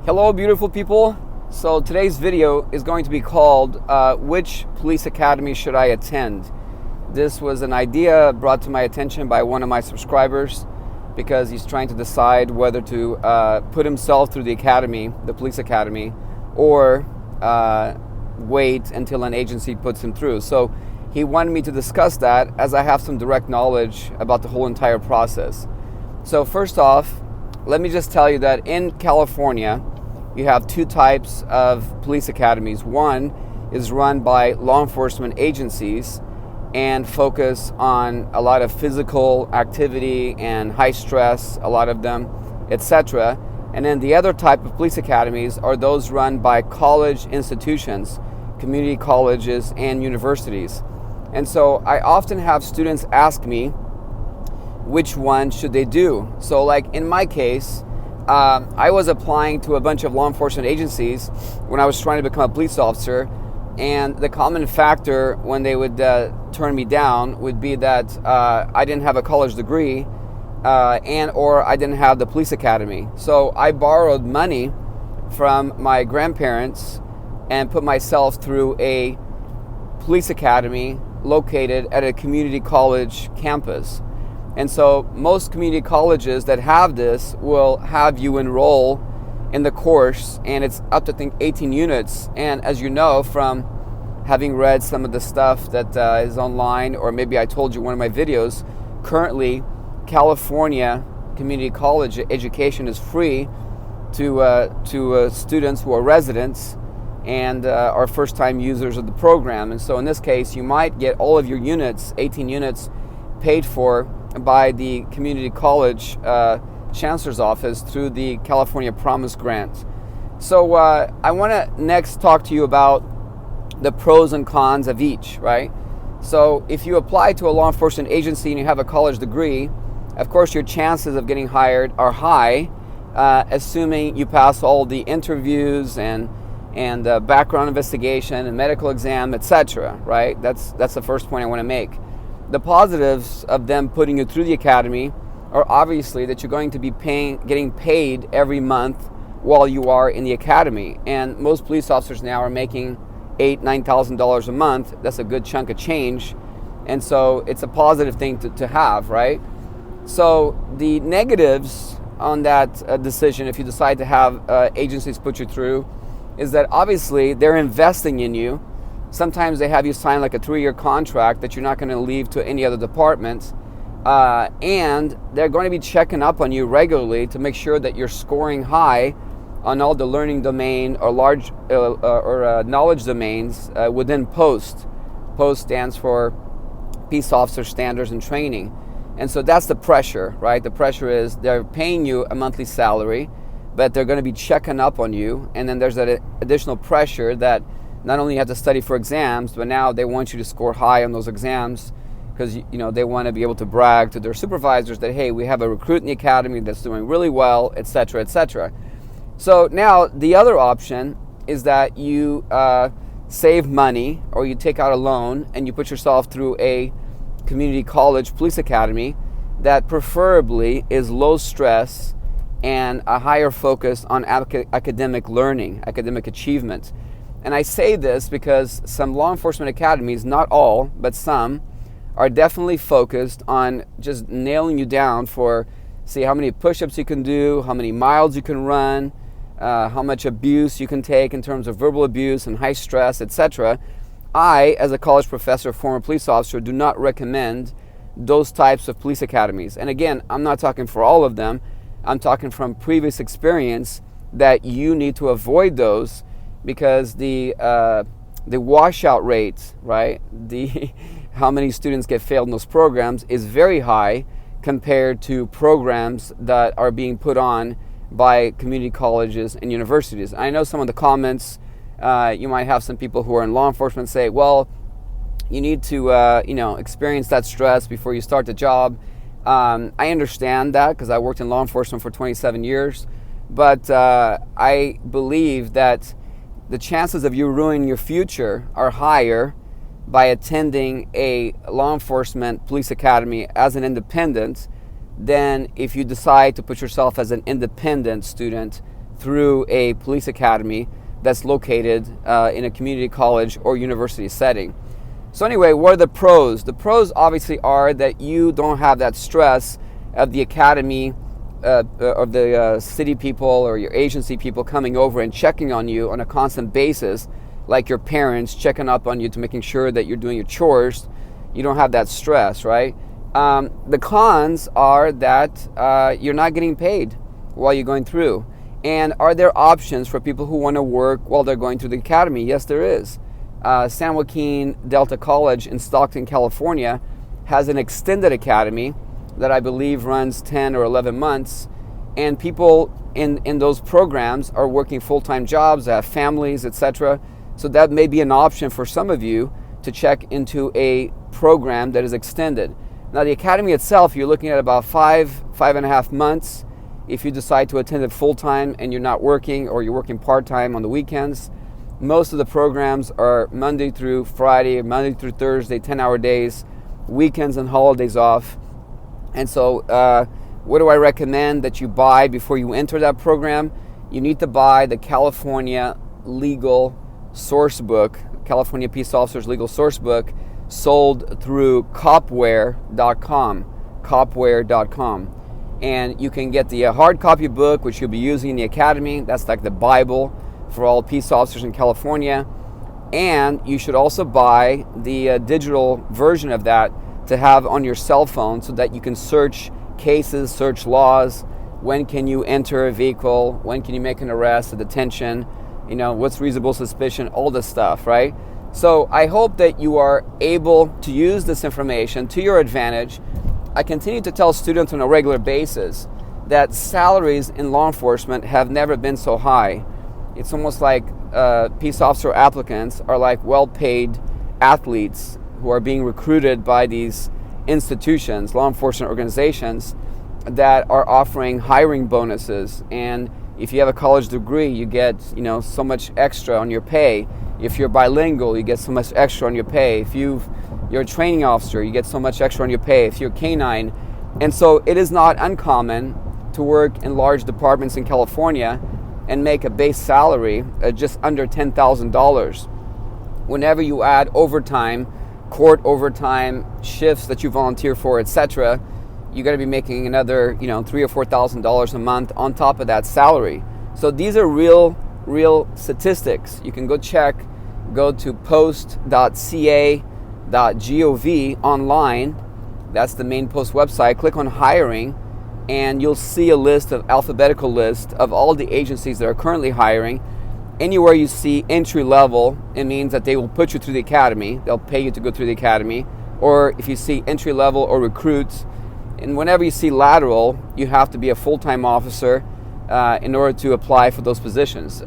Hello, beautiful people. So today's video is going to be called which police academy should I attend? This was an idea brought to my attention by one of my subscribers because he's trying to decide whether to put himself through the academy, the police academy, or wait until an agency puts him through. So he wanted me to discuss that as I have some direct knowledge about the whole entire process. So first off, let me just tell you that in California, you have two types of police academies. One is run by law enforcement agencies and focus on a lot of physical activity and high stress, a lot of them, etc. And then the other type of police academies are those run by college institutions, community colleges and universities. And so I often have students ask me which one should they do. So like in my case, I was applying to a bunch of law enforcement agencies when I was trying to become a police officer, and the common factor when they would turn me down would be that I didn't have a college degree and or I didn't have the police academy. So I borrowed money from my grandparents and put myself through a police academy located at a community college campus. And so most community colleges that have this will have you enroll in the course, and it's up to, I think, 18 units. And as you know from having read some of the stuff that is online, or maybe I told you in one of my videos, currently California community college education is free to students who are residents and are first-time users of the program. And so in this case, you might get all of your units, 18 units, paid for by the community college chancellor's office through the California Promise Grant. So I want to next talk to you about the pros and cons of each, right? So if you apply to a law enforcement agency and you have a college degree, of course your chances of getting hired are high, assuming you pass all the interviews and background investigation and medical exam, etc., right? That's the first point I want to make. The positives of them putting you through the academy are obviously that you're going to be getting paid every month while you are in the academy. And most police officers now are making $8,000-$9,000 a month. That's a good chunk of change. And so it's a positive thing to have, right? So the negatives on that decision, if you decide to have agencies put you through, is that obviously they're investing in you. Sometimes they have you sign like a 3-year contract that you're not going to leave to any other department. And they're going to be checking up on you regularly to make sure that you're scoring high on all the learning domain or knowledge domains within POST. POST stands for Peace Officer Standards and Training. And so that's the pressure, right? The pressure is they're paying you a monthly salary, but they're going to be checking up on you. And then there's that additional pressure that not only you have to study for exams, but now they want you to score high on those exams because they want to be able to brag to their supervisors that, hey, we have a recruit in the academy that's doing really well, etc., etc. So now the other option is that you save money or you take out a loan and you put yourself through a community college police academy that preferably is low stress and a higher focus on academic learning, academic achievement. And I say this because some law enforcement academies, not all, but some, are definitely focused on just nailing you down for, see how many push-ups you can do, how many miles you can run, how much abuse you can take in terms of verbal abuse and high stress, etc. I, as a college professor, former police officer, do not recommend those types of police academies. And again, I'm not talking for all of them. I'm talking from previous experience that you need to avoid those because the washout rate, right, how many students get failed in those programs is very high compared to programs that are being put on by community colleges and universities. I know some of the comments, you might have some people who are in law enforcement say, well, you need to experience that stress before you start the job. I understand that because I worked in law enforcement for 27 years, but I believe that the chances of you ruining your future are higher by attending a law enforcement police academy as an independent than if you decide to put yourself as an independent student through a police academy that's located in a community college or university setting. So anyway, what are the pros? The pros obviously are that you don't have that stress of the academy, of the city people or your agency people coming over and checking on you on a constant basis, like your parents checking up on you to making sure that you're doing your chores. You don't have that stress, right? The cons are that you're not getting paid while you're going through. And are there options for people who want to work while they're going through the academy? Yes, there is. San Joaquin Delta College in Stockton, California has an extended academy that I believe runs 10 or 11 months. And people in those programs are working full-time jobs, have families, etc. So that may be an option for some of you to check into a program that is extended. Now, the academy itself, you're looking at about 5.5 months. If you decide to attend it full-time and you're not working, or you're working part-time on the weekends. Most of the programs are Monday through Friday, Monday through Thursday, 10-hour days, weekends and holidays off. And so what do I recommend that you buy before you enter that program? You need to buy the California Legal Source Book, California Peace Officers Legal Source Book, sold through copware.com. And you can get the hard copy book, which you'll be using in the academy. That's like the Bible for all peace officers in California. And you should also buy the digital version of that to have on your cell phone so that you can search cases, search laws. When can you enter a vehicle? When can you make an arrest, a detention? You know, what's reasonable suspicion? All this stuff, right? So I hope that you are able to use this information to your advantage. I continue to tell students on a regular basis that salaries in law enforcement have never been so high. It's almost like peace officer applicants are like well-paid athletes who are being recruited by these institutions, law enforcement organizations, that are offering hiring bonuses. And if you have a college degree, you get, so much extra on your pay. If you're bilingual, you get so much extra on your pay. If you're a training officer, you get so much extra on your pay. If you're canine. And so it is not uncommon to work in large departments in California and make a base salary just under $10,000. Whenever you add overtime, court overtime, shifts that you volunteer for, etc., you're going to be making another, $3,000 or $4,000 a month on top of that salary. So these are real statistics. You can go to post.ca.gov online. That's the main Post website. Click on hiring, and you'll see a alphabetical list of all the agencies that are currently hiring. Anywhere you see entry level, it means that they will put you through the academy. They'll pay you to go through the academy. Or if you see entry level or recruits, and whenever you see lateral, you have to be a full-time officer in order to apply for those positions.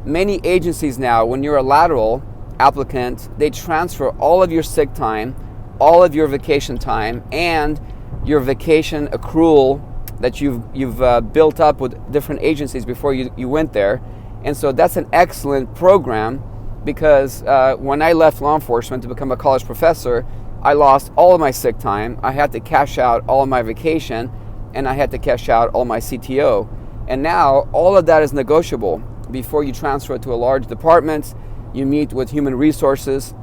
Many agencies now, when you're a lateral applicant, they transfer all of your sick time, all of your vacation time, and your vacation accrual that you've built up with different agencies before you went there. And so that's an excellent program, because when I left law enforcement to become a college professor, I lost all of my sick time. I had to cash out all of my vacation, and I had to cash out all my CTO. And now all of that is negotiable. Before you transfer to a large department, you meet with human resources,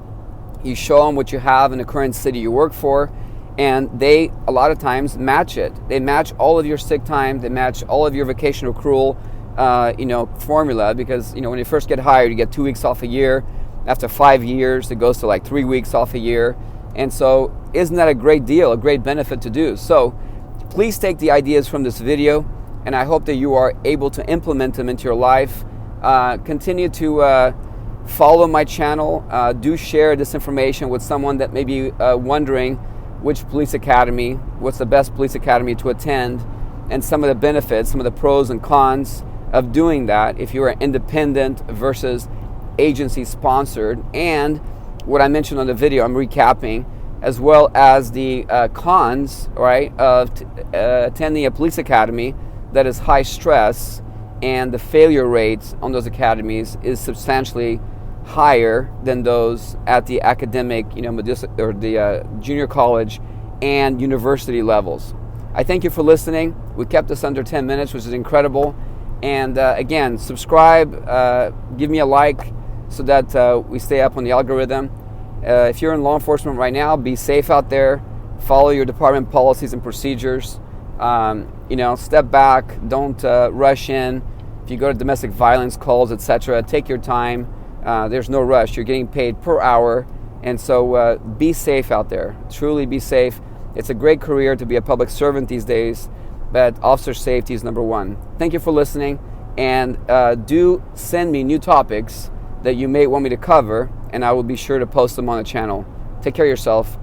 you show them what you have in the current city you work for, and they a lot of times match it. They match all of your sick time, they match all of your vacation accrual formula, because when you first get hired, you get 2 weeks off a year. After 5 years, it goes to like 3 weeks off a year. And so isn't that a great deal, a great benefit to do? So please take the ideas from this video, and I hope that you are able to implement them into your life. Continue to follow my channel. Do share this information with someone that may be wondering which police academy, what's the best police academy to attend, and some of the benefits, some of the pros and cons of doing that if you are independent versus agency sponsored, and what I mentioned on the video, I'm recapping, as well as the cons, right, of attending a police academy that is high stress, and the failure rates on those academies is substantially higher than those at the academic, or the junior college and university levels. I thank you for listening. We kept this under 10 minutes, which is incredible. And again, subscribe, give me a like so that we stay up on the algorithm. If you're in law enforcement right now, be safe out there. Follow your department policies and procedures. Step back. Don't rush in. If you go to domestic violence calls, etc., take your time. There's no rush. You're getting paid per hour. And so be safe out there. Truly be safe. It's a great career to be a public servant these days, but officer safety is number one. Thank you for listening, and do send me new topics that you may want me to cover, and I will be sure to post them on the channel. Take care of yourself.